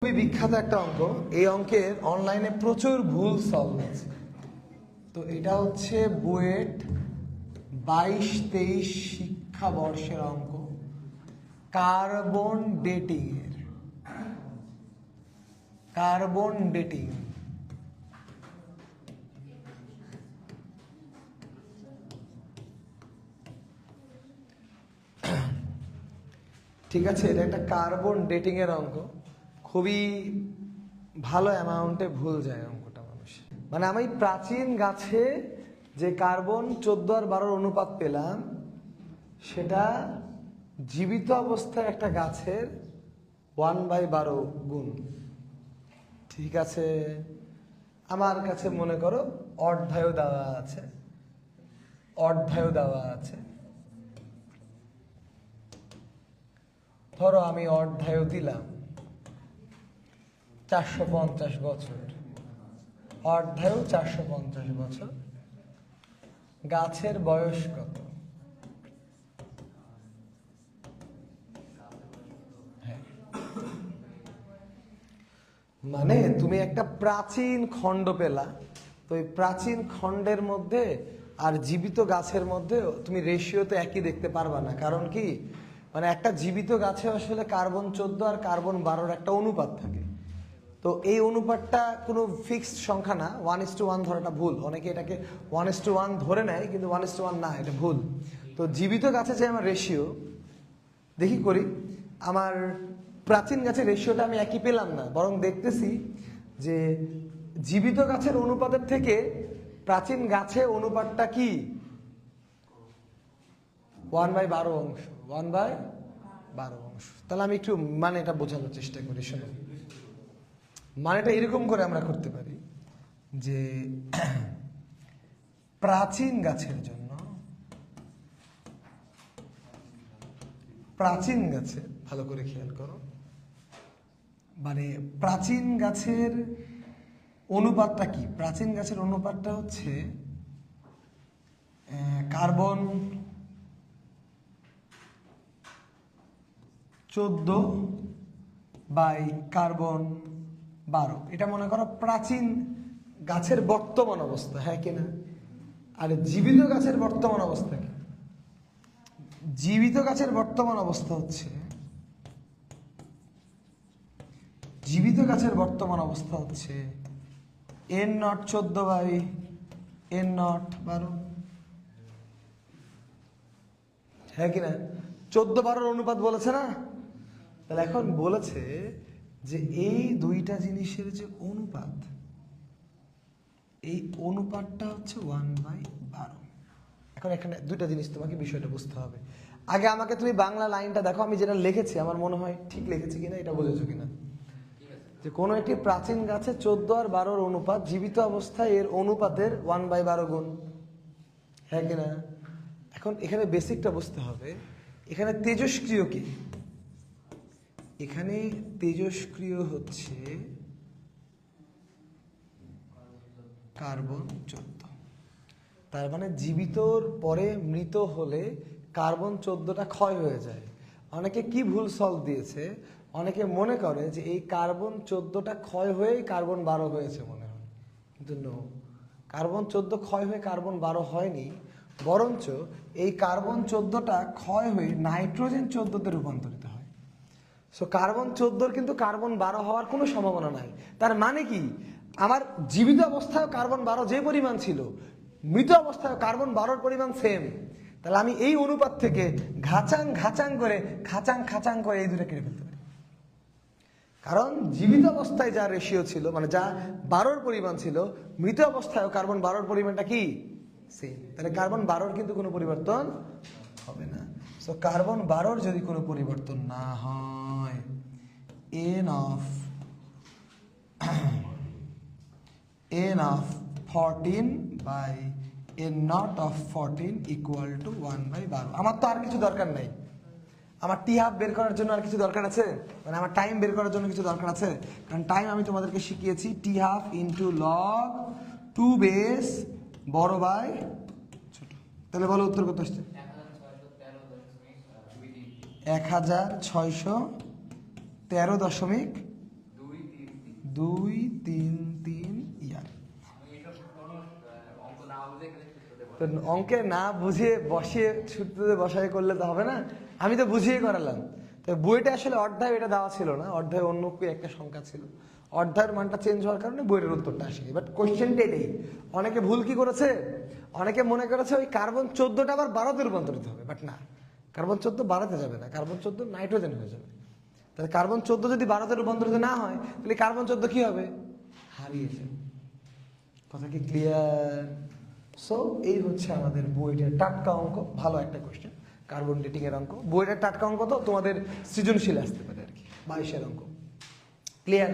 খুবই বিখ্যাত একটা অঙ্ক। এই অঙ্কের অনলাইনে প্রচুর ভুল সলভ আছে। তো এটা হচ্ছে বুয়েট 22-23 শিক্ষাবর্ষের অঙ্ক, কার্বন ডেটিং এর। কার্বন ডেটিং ঠিক আছে, এটা একটা কার্বন ডেটিং এর অঙ্ক। খুবই ভালো অ্যামাউন্টে ভুল যায় অঙ্কটা মানুষ। মানে আমি প্রাচীন গাছে যে কার্বন 14 আর 12 অনুপাত পেলাম, সেটা জীবিত অবস্থায় একটা গাছের 1/12 গুণ। ঠিক আছে, আমার কাছে মনে করো অর্ধায়ু দেওয়া আছে, ধরো আমি অর্ধায়ু দিলাম 450 বছর, অর্ধায়ু 450 বছর। গাছের বয়স কত? মানে তুমি একটা প্রাচীন খণ্ড পেলা, তো এই প্রাচীন খণ্ডের মধ্যে আর জীবিত গাছের মধ্যে তুমি রেশিও তো একই দেখতে পারবা না। কারণ কি, মানে একটা জীবিত গাছে আসলে কার্বন 14 আর কার্বন 12 একটা অনুপাত থাকে। তো এই অনুপাতটা কোনো ফিক্সড সংখ্যা না, 1:1 ধরাটা ভুল। অনেকে এটাকে 1:1 ধরে নেয়, কিন্তু 1:1 না, এটা ভুল। তো জীবিত গাছে যে আমার রেশিও দেখি করি, আমার প্রাচীন গাছের রেশিওটা আমি একই পেলাম না, বরং দেখতেছি যে জীবিত গাছের অনুপাতের থেকে প্রাচীন গাছে অনুপাতটা কি 1/12 অংশ, 1/12 অংশ। তাহলে আমি একটু মানে এটা বোঝানোর চেষ্টা করি, শোনো। মানেটা এরকম করে আমরা করতে পারি যে প্রাচীন গাছের জন্য, প্রাচীন গাছে ভালো করে খেয়াল করো, মানে প্রাচীন গাছের অনুপাতটা কি? প্রাচীন গাছের অনুপাতটা হচ্ছে কার্বন 14 বাই কার্বন 12। এটা মনে করো প্রাচীন গাছের বর্তমান অবস্থা, হ্যাঁ কিনা? আর জীবিত গাছের বর্তমান অবস্থা কি? জীবিত গাছের বর্তমান অবস্থা হচ্ছে, জীবিত গাছের বর্তমান অবস্থা হচ্ছে n0 14 বাই n0 12, হ্যাঁ কিনা? 14-12 অনুপাত বলেছে না? তাহলে এখন বলেছে যে এই দুইটা জিনিসের যে অনুপাত, এই অনুপাতটা হচ্ছে 1/12। এখন এখানে দুইটা জিনিস তোমাকে বিষয়টা বুঝতে হবে। আগে আমাকে তুমি বাংলা লাইনটা দেখো, আমি যেটা লিখেছি আমার মনে হয় ঠিক লিখেছি কিনা, এটা বুঝেছো কিনা? যে কোনো একটি প্রাচীন গাছে 14 আর 12 অনুপাত, জীবিত অবস্থায় এর অনুপাতের 1/12 গুণ, হ্যাঁ কিনা? এখন এখানে বেসিকটা বুঝতে হবে, এখানে তেজস্ক্রিয় কি? এখানে তেজস্ক্রিয় হচ্ছে কার্বন 14। তার মানে জীবিতর পরে মৃত হলে কার্বন 14টা ক্ষয় হয়ে যায়। অনেকে কি ভুল সলভ দিয়েছে, অনেকে মনে করে যে এই কার্বন 14টা ক্ষয় হয়ে কার্বন 12 হয়েছে মনে হয়, কিন্তু নো, কার্বন 14 ক্ষয় হয়ে কার্বন 12 হয়নি, বরঞ্চ এই কার্বন 14টা ক্ষয় হয়ে নাইট্রোজেন 14তে রূপান্তরিত হয়। সো কার্বন 14 কিন্তু কার্বন 12 হওয়ার কোনো সম্ভাবনা নাই। তার মানে কি, আমার জীবিত অবস্থায় কার্বন 12 যে পরিমাণ ছিল, মৃত অবস্থায় কার্বন 12 পরিমাণ সেম। তাহলে আমি এই অনুপাত থেকে ঘাচাং খাচাং করে এই দুটো কেটে ফেলতে পারি। কারণ জীবিত অবস্থায় যা রেশিও ছিল, মানে যা 12 পরিমাণ ছিল, মৃত অবস্থায় কার্বন 12 পরিমাণটা কি সেম। তাহলে কার্বন 12 কিন্তু কোনো পরিবর্তন হবে না। সো কার্বন 12 যদি কোনো পরিবর্তন না হয়, n of 14 by n0 of 14 equal to 1/12। আমার তো আর কিছু দরকার নাই, আমার টি হাফ বের করার জন্য আর কিছু দরকার আছে? মানে আমার টাইম বের করার জন্য কিছু দরকার আছে? কারণ টাইম আমি তোমাদেরকে শিখিয়েছি টি হাফ ইন্টু লগ 2 বেস বড় বাই ছোট। তাহলে বলো উত্তর কত আসছে? 1613.2 2 3 3 ইয়ার। তো অঙ্কে না বুঝিয়ে বসিয়ে সূত্রতে বসাই করলে তো হবে না, আমি তো বুঝিয়ে করালাম। তো বইটা আসলে অধ্যায় এটা দেওয়া ছিল না, অধ্যায় অন্য কি একটা সংখ্যা ছিল, অধ্যায়ের মানটা চেঞ্জ হওয়ার কারণে বইয়ের উত্তরটা আসে। বাট কোশ্চেনটা এটাই। অনেকে ভুল কি করেছে, অনেকে মনে করেছে ওই কার্বন 14টা আবার 12তে রূপান্তরিত হবে, বাট না, কার্বন 14 12তে যাবে না, কার্বন 14 নাইট্রোজেন হয়ে যাবে। তাহলে কার্বন 14 যদি 12তে রূপান্তরিত না হয় তাহলে কার্বন 14 কি হবে, হারিয়ে যাবে। কথা কি ক্লিয়ার? সো এই হচ্ছে আমাদের বইটার টাটকা অঙ্ক, ভালো একটা কোশ্চেন, কার্বন ডেটিং এর অঙ্ক। বইটার টাটকা অঙ্ক তো তোমাদের সৃজনশীল আসতে পারে আর কি, 22-এর অঙ্ক। ক্লিয়ার?